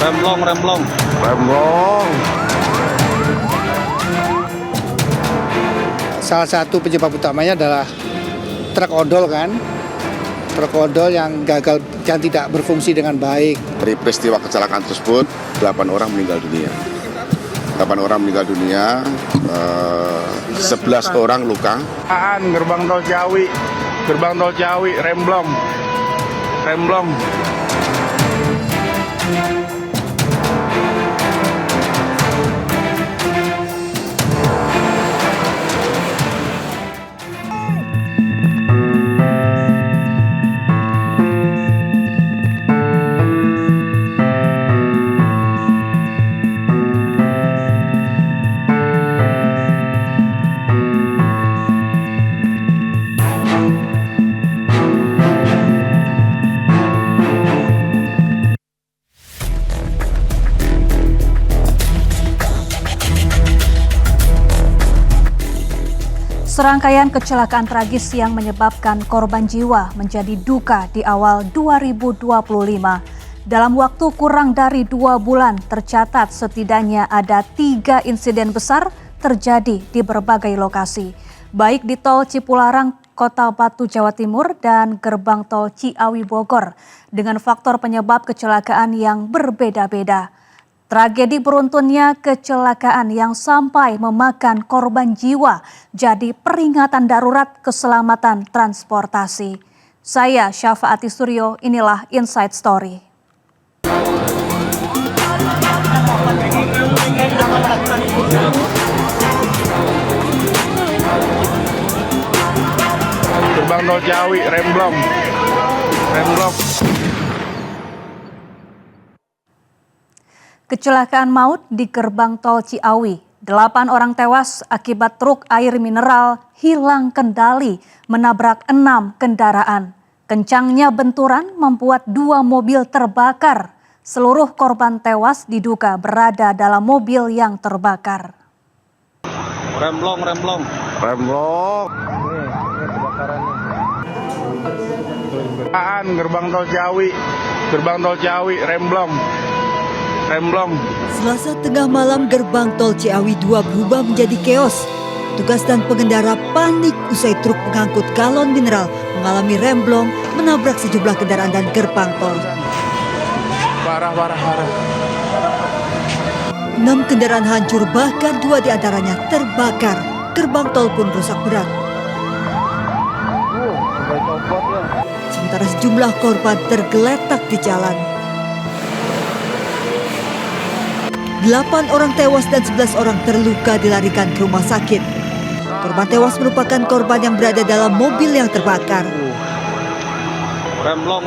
Remblong. Salah satu penyebab utamanya adalah truk odol kan. Truk odol yang gagal, yang tidak berfungsi dengan baik. Dari peristiwa kecelakaan tersebut, 8 orang meninggal dunia. 8 orang meninggal dunia, 11 orang luka. Gerbang tol Ciawi, remblong. Serangkaian kecelakaan tragis yang menyebabkan korban jiwa menjadi duka di awal 2025. Dalam waktu kurang dari 2 bulan tercatat setidaknya ada 3 insiden besar terjadi di berbagai lokasi. Baik di tol Cipularang, Kota Batu, Jawa Timur dan gerbang tol Ciawi, Bogor dengan faktor penyebab kecelakaan yang berbeda-beda. Tragedi beruntunnya kecelakaan yang sampai memakan korban jiwa jadi peringatan darurat keselamatan transportasi. Saya Syafaati Suryo, inilah Inside Story. Gerbang tol Ciawi, remblong. Kecelakaan maut di gerbang tol Ciawi. 8 orang tewas akibat truk air mineral hilang kendali menabrak 6 kendaraan. Kencangnya benturan membuat 2 mobil terbakar. Seluruh korban tewas diduga berada dalam mobil yang terbakar. Remblong. Gerbang tol Ciawi, remblong. Selasa tengah malam gerbang tol Ciawi 2 berubah menjadi keos. Tugas dan pengendara panik usai truk pengangkut galon mineral mengalami remblong menabrak sejumlah kendaraan dan gerbang tol. Parah. 6 kendaraan hancur, bahkan 2 diantaranya terbakar. Gerbang tol pun rusak berat. Sementara sejumlah korban tergeletak di jalan. 8 orang tewas dan 11 orang terluka dilarikan ke rumah sakit. Korban tewas merupakan korban yang berada dalam mobil yang terbakar. Remblong.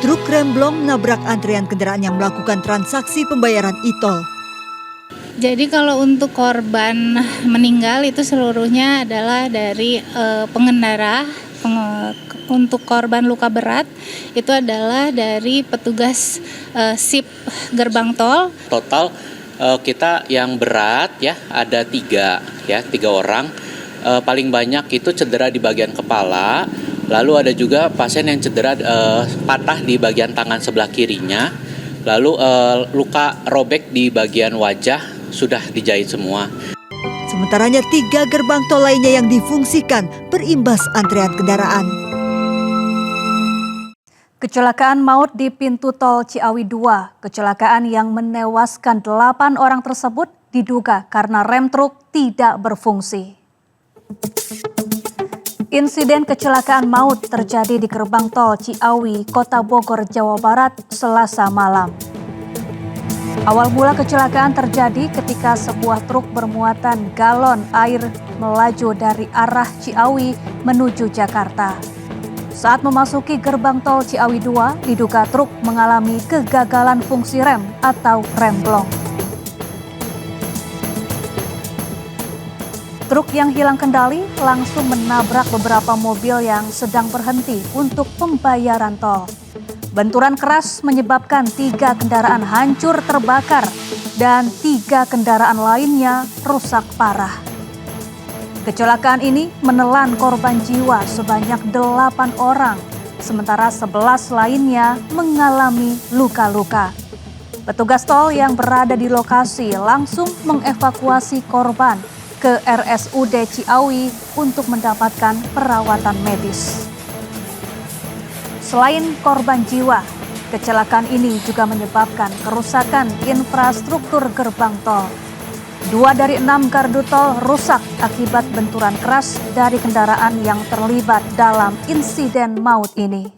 Truk remblong menabrak antrian kendaraan yang melakukan transaksi pembayaran e-tol. Jadi kalau untuk korban meninggal itu seluruhnya adalah dari pengendara. Untuk korban luka berat itu adalah dari petugas SIP gerbang tol. Total kita yang berat ya ada 3 orang. Paling banyak itu cedera di bagian kepala. Lalu ada juga pasien yang cedera patah di bagian tangan sebelah kirinya. Lalu luka robek di bagian wajah sudah dijahit semua. Sementaranya 3 gerbang tol lainnya yang difungsikan berimbas antrean kendaraan. Kecelakaan maut di pintu tol Ciawi 2. Kecelakaan yang menewaskan 8 orang tersebut diduga karena rem truk tidak berfungsi. Insiden kecelakaan maut terjadi di gerbang tol Ciawi, Kota Bogor, Jawa Barat, Selasa malam. Awal mula kecelakaan terjadi ketika sebuah truk bermuatan galon air melaju dari arah Ciawi menuju Jakarta. Saat memasuki gerbang tol Ciawi 2, diduga truk mengalami kegagalan fungsi rem atau remblong. Truk yang hilang kendali langsung menabrak beberapa mobil yang sedang berhenti untuk pembayaran tol. Benturan keras menyebabkan 3 kendaraan hancur terbakar dan 3 kendaraan lainnya rusak parah. Kecelakaan ini menelan korban jiwa sebanyak 8 orang, sementara 11 lainnya mengalami luka-luka. Petugas tol yang berada di lokasi langsung mengevakuasi korban ke RSUD Ciawi untuk mendapatkan perawatan medis. Selain korban jiwa, kecelakaan ini juga menyebabkan kerusakan infrastruktur gerbang tol. 2 dari 6 gardu tol rusak akibat benturan keras dari kendaraan yang terlibat dalam insiden maut ini.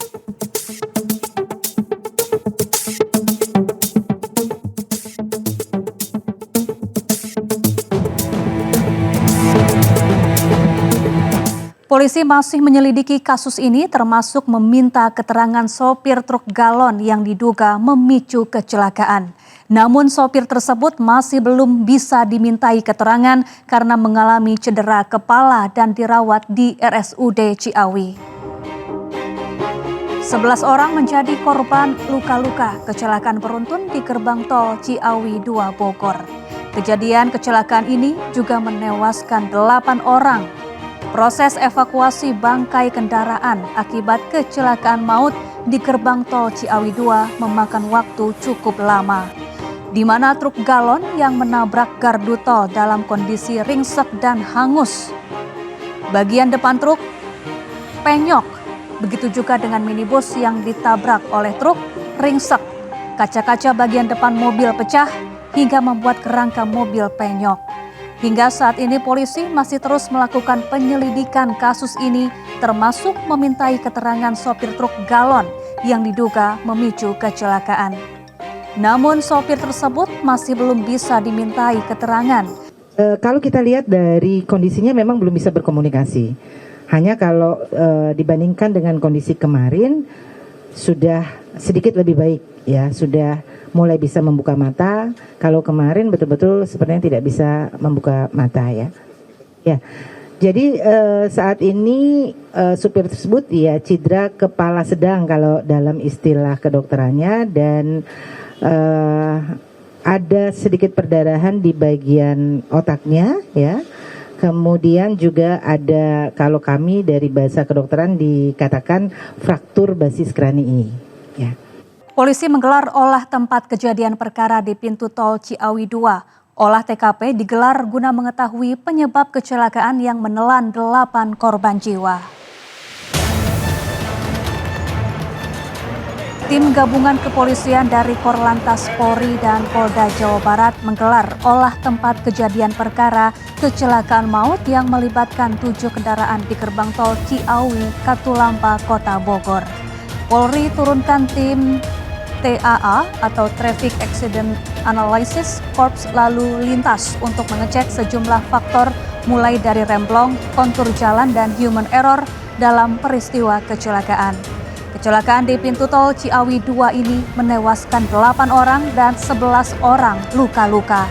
Polisi masih menyelidiki kasus ini termasuk meminta keterangan sopir truk galon yang diduga memicu kecelakaan. Namun sopir tersebut masih belum bisa dimintai keterangan karena mengalami cedera kepala dan dirawat di RSUD Ciawi. 11 orang menjadi korban luka-luka kecelakaan beruntun di gerbang tol Ciawi 2 Bogor. Kejadian kecelakaan ini juga menewaskan 8 orang. Proses evakuasi bangkai kendaraan akibat kecelakaan maut di gerbang tol Ciawi 2 memakan waktu cukup lama, di mana truk galon yang menabrak gardu tol dalam kondisi ringsek dan hangus. Bagian depan truk penyok, begitu juga dengan minibus yang ditabrak oleh truk ringsek. Kaca-kaca bagian depan mobil pecah hingga membuat kerangka mobil penyok. Hingga saat ini polisi masih terus melakukan penyelidikan kasus ini termasuk memintai keterangan sopir truk galon yang diduga memicu kecelakaan. Namun sopir tersebut masih belum bisa dimintai keterangan. Kalau kita lihat dari kondisinya memang belum bisa berkomunikasi. Hanya kalau dibandingkan dengan kondisi kemarin sudah sedikit lebih baik ya, sudah mulai bisa membuka mata. Kalau kemarin betul-betul sepertinya tidak bisa membuka mata ya. Ya. Jadi saat ini supir tersebut ya cedera kepala sedang kalau dalam istilah kedokterannya, dan ada sedikit perdarahan di bagian otaknya ya. Kemudian juga ada, kalau kami dari bahasa kedokteran dikatakan fraktur basis kranii ya. Polisi menggelar olah tempat kejadian perkara di pintu tol Ciawi 2. Olah TKP digelar guna mengetahui penyebab kecelakaan yang menelan 8 korban jiwa. Tim gabungan kepolisian dari Korlantas Polri dan Polda Jawa Barat menggelar olah tempat kejadian perkara kecelakaan maut yang melibatkan 7 kendaraan di gerbang tol Ciawi, Katulampa, Kota Bogor. Polri turunkan tim TAA atau Traffic Accident Analysis Corps lalu lintas untuk mengecek sejumlah faktor mulai dari remblong, kontur jalan, dan human error dalam peristiwa kecelakaan. Kecelakaan di pintu tol Ciawi 2 ini menewaskan 8 orang dan 11 orang luka-luka.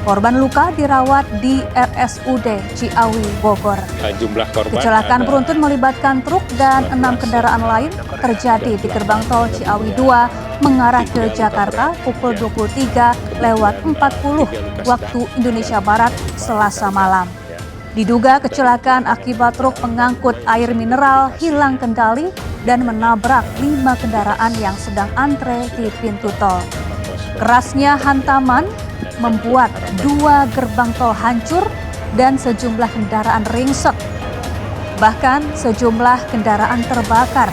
Korban luka dirawat di RSUD Ciawi Bogor. Jumlah korban kecelakaan beruntun melibatkan truk dan 6 kendaraan lain terjadi di gerbang tol Ciawi 2 mengarah ke Jakarta pukul 23:40 waktu Indonesia Barat Selasa malam. Diduga kecelakaan akibat truk pengangkut air mineral hilang kendali dan menabrak 5 kendaraan yang sedang antre di pintu tol. Kerasnya hantaman membuat 2 gerbang tol hancur dan sejumlah kendaraan ringsek. Bahkan sejumlah kendaraan terbakar.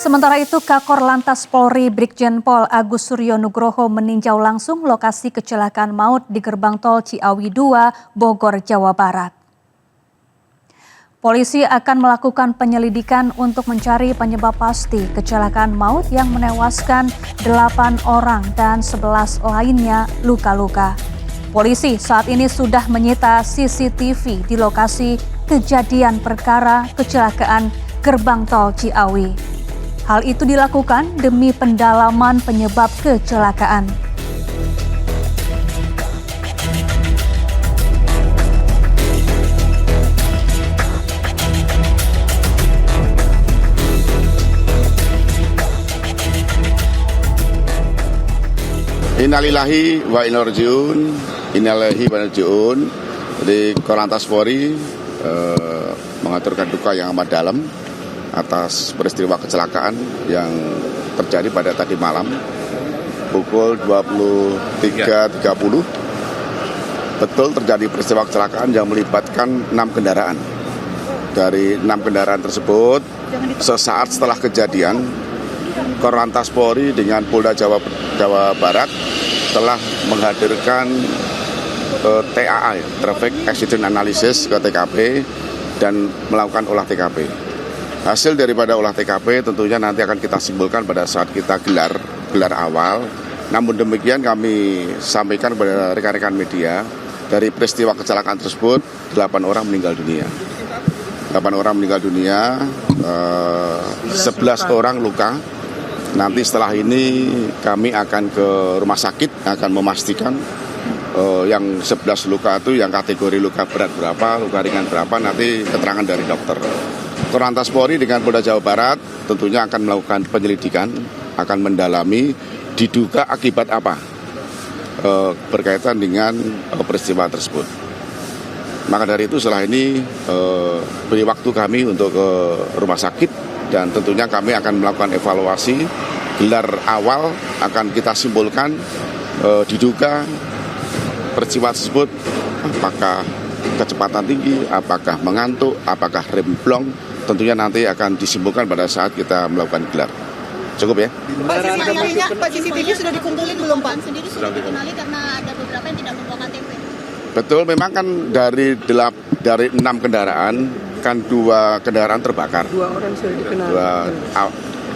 Sementara itu, Kakor Lantas Polri Brigjen Pol Agus Suryo Nugroho meninjau langsung lokasi kecelakaan maut di gerbang tol Ciawi 2, Bogor, Jawa Barat. Polisi akan melakukan penyelidikan untuk mencari penyebab pasti kecelakaan maut yang menewaskan 8 orang dan 11 lainnya luka-luka. Polisi saat ini sudah menyita CCTV di lokasi kejadian perkara kecelakaan gerbang tol Ciawi. Hal itu dilakukan demi pendalaman penyebab kecelakaan. Innalillahi wa inna rajiun. Innalillahi wa inna rajiun. Jadi Korlantas Polri mengaturkan duka yang amat dalam atas peristiwa kecelakaan yang terjadi pada tadi malam pukul 23.30. Betul terjadi peristiwa kecelakaan yang melibatkan 6 kendaraan. Dari 6 kendaraan tersebut, sesaat setelah kejadian, Korlantas Polri dengan Polda Jawa Barat telah menghadirkan TAA, Traffic Accident Analysis, ke TKP dan melakukan olah TKP. Hasil daripada olah TKP tentunya nanti akan kita simpulkan pada saat kita gelar awal. Namun demikian kami sampaikan kepada rekan-rekan media, dari peristiwa kecelakaan tersebut 8 orang meninggal dunia. 8 orang meninggal dunia, 11 orang luka. Nanti setelah ini kami akan ke rumah sakit, akan memastikan yang 11 luka itu yang kategori luka berat berapa, luka ringan berapa, nanti keterangan dari dokter. Korlantas Polri dengan Polda Jawa Barat tentunya akan melakukan penyelidikan, akan mendalami diduga akibat apa berkaitan dengan peristiwa tersebut. Maka dari itu setelah ini beri waktu kami untuk ke rumah sakit dan tentunya kami akan melakukan evaluasi. Gelar awal akan kita simpulkan diduga peristiwa tersebut apakah kecepatan tinggi, apakah mengantuk, apakah rem blong, tentunya nanti akan disimpulkan pada saat kita melakukan gelar. Cukup ya? Pak, CCTV sudah dikumpulin belum Pak? Sendiri sudah dikenali karena ada beberapa yang tidak membawa KTP. Betul, memang kan dari 6 kendaraan kan 2 kendaraan terbakar. 2 orang sudah dikenali.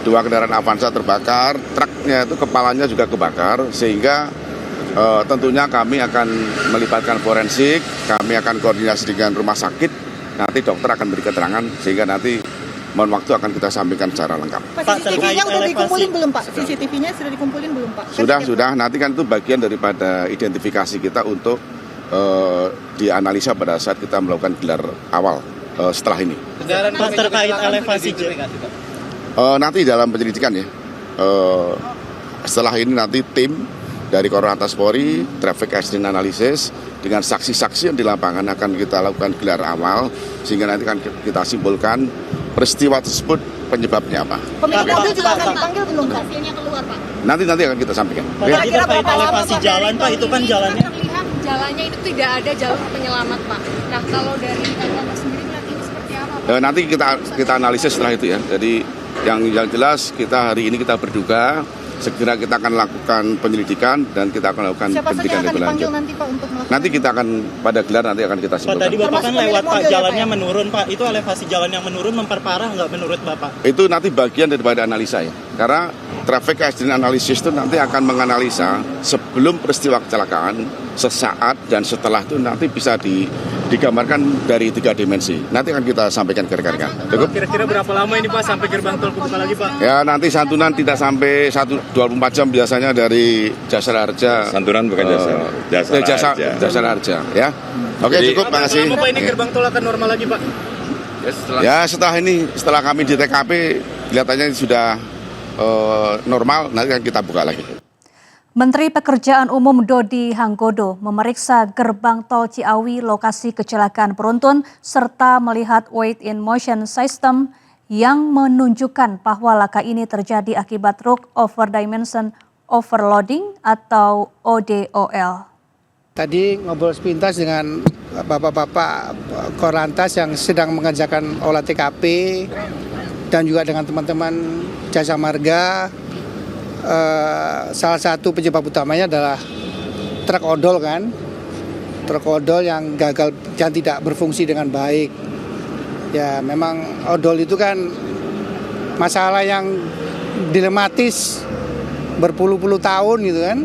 Dua kendaraan Avanza terbakar, truknya itu kepalanya juga kebakar, sehingga tentunya kami akan melibatkan forensik, kami akan koordinasi dengan rumah sakit, nanti dokter akan beri keterangan, sehingga nanti mohon waktu akan kita sampaikan secara lengkap. Pak, CCTV-nya sudah dikumpulin belum Pak? CCTV-nya sudah dikumpulin belum Pak? Sudah, nanti kan itu bagian daripada identifikasi kita untuk dianalisa pada saat kita melakukan gelar awal setelah ini. Pak, terkait elevasi nanti dalam penyelidikan ya. Setelah ini nanti tim dari Korlantas Polri, Traffic Accident Analysis dengan saksi-saksi yang di lapangan akan kita lakukan gelar awal sehingga nanti akan kita simpulkan peristiwa tersebut penyebabnya apa. Pemilik mobil juga akan dipanggil belum Pak? Hasilnya keluar Pak. Nanti akan kita sampaikan. Tadi terkait elevasi jalan Pak, itu kan jalannya. Terlihat jalannya itu tidak ada jalur penyelamat Pak. Nah kalau dari Korlantas sendiri berarti ini seperti apa Pak? Nanti kita analisis setelah itu ya. Jadi yang jelas kita hari ini kita berduka. Segera kita akan lakukan penyelidikan dan kita akan lakukan penyidikan lebih lanjut. Nanti kita akan pada gelar nanti akan kita simpulkan. Pak, tadi Bapak kan lewat Pak, jalannya menurun Pak. Itu elevasi jalan yang menurun memperparah nggak menurut Bapak? Itu nanti bagian daripada analisa ya. Karena Traffic Accident Analysis itu nanti akan menganalisa sebelum peristiwa kecelakaan, sesaat dan setelah itu nanti bisa digambarkan dari 3 dimensi. Nanti akan kita sampaikan ke rekan-rekan. Cukup? Kira-kira berapa lama ini Pak sampai gerbang tol kebuka lagi Pak? Ya nanti santunan tidak sampai 24 jam biasanya dari Jasara Harja. Santunan bukan Jasara Harja ya. Oke, cukup, makasih. Berapa ini gerbang tol akan normal lagi Pak? Ya setelah kami di TKP kelihatannya sudah normal, nanti akan kita buka lagi. Menteri Pekerjaan Umum Dodi Hanggodo memeriksa gerbang tol Ciawi lokasi kecelakaan beruntun serta melihat weight in motion system yang menunjukkan bahwa laka ini terjadi akibat truk over dimension overloading atau ODOL. Tadi ngobrol sepintas dengan bapak-bapak Korlantas yang sedang mengerjakan olah TKP dan juga dengan teman-teman Jasa Marga. Salah satu penyebab utamanya adalah truk odol kan, truk odol yang gagal, yang tidak berfungsi dengan baik. Ya memang odol itu kan masalah yang dilematis berpuluh-puluh tahun gitu kan.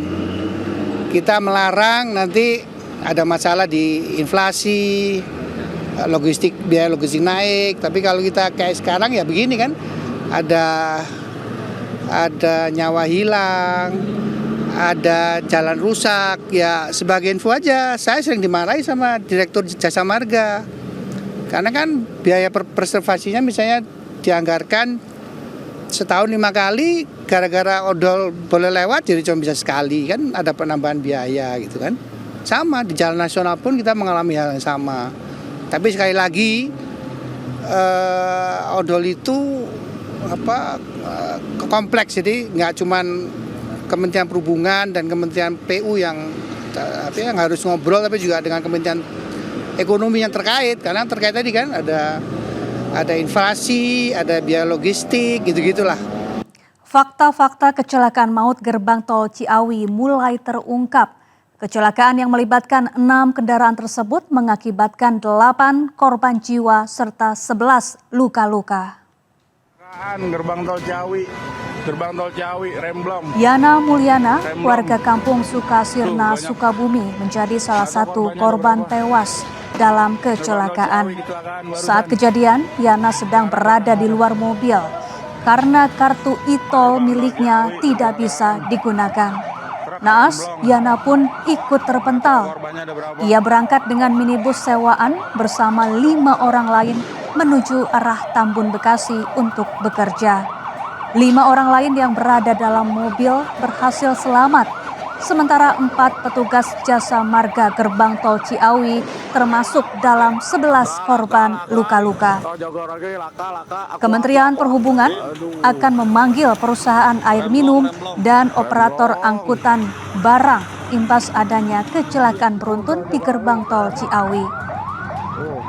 Kita melarang nanti ada masalah di inflasi, biaya logistik naik. Tapi kalau kita kayak sekarang ya begini kan, ada nyawa hilang, ada jalan rusak. Ya sebagai info aja, saya sering dimarahi sama Direktur Jasa Marga. Karena kan biaya preservasinya misalnya dianggarkan setahun 5 kali, gara-gara odol boleh lewat jadi cuma bisa sekali kan, ada penambahan biaya gitu kan. Sama di jalan nasional pun kita mengalami hal yang sama. Tapi sekali lagi odol itu kompleks, jadi nggak cuman Kementerian Perhubungan dan Kementerian PU yang harus ngobrol, tapi juga dengan Kementerian Ekonomi yang terkait, karena terkait tadi kan ada inflasi, ada biaya logistik, gitu-gitulah. Fakta-fakta kecelakaan maut gerbang tol Ciawi mulai terungkap. Kecelakaan yang melibatkan 6 kendaraan tersebut mengakibatkan 8 korban jiwa serta 11 luka-luka. Gerbang tol Ciawi, Remblong. Yana Mulyana, warga kampung Sukasirna, Sukabumi, menjadi salah satu korban tewas dalam kecelakaan. Saat kejadian, Yana sedang berada di luar mobil karena kartu e-tol miliknya tidak bisa digunakan. Naas, Yana pun ikut terpental. Ia berangkat dengan minibus sewaan bersama 5 orang lain menuju arah Tambun, Bekasi untuk bekerja. 5 orang lain yang berada dalam mobil berhasil selamat, sementara 4 petugas jasa marga gerbang tol Ciawi termasuk dalam 11 korban luka-luka. Kementerian Perhubungan akan memanggil perusahaan air minum dan operator angkutan barang imbas adanya kecelakaan beruntun di gerbang tol Ciawi.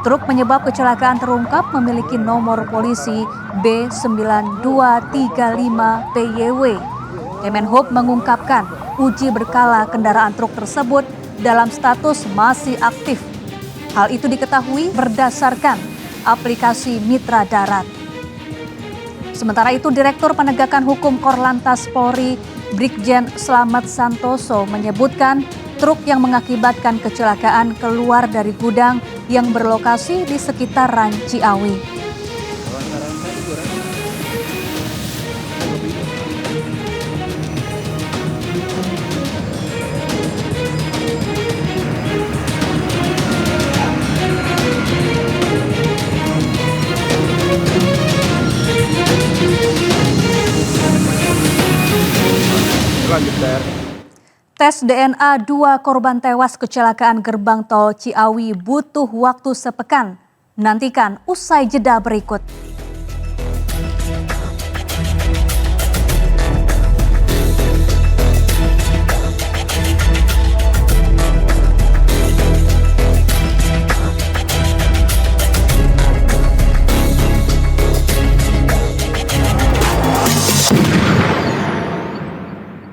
Truk penyebab kecelakaan terungkap memiliki nomor polisi B9235PYW. Kemenhub mengungkapkan uji berkala kendaraan truk tersebut dalam status masih aktif. Hal itu diketahui berdasarkan aplikasi Mitra Darat. Sementara itu, Direktur Penegakan Hukum Korlantas Polri, Brigjen Slamet Santoso menyebutkan truk yang mengakibatkan kecelakaan keluar dari gudang yang berlokasi di sekitaran Ciawi. Tes DNA 2 korban tewas kecelakaan gerbang tol Ciawi butuh waktu sepekan. Nantikan usai jeda berikut.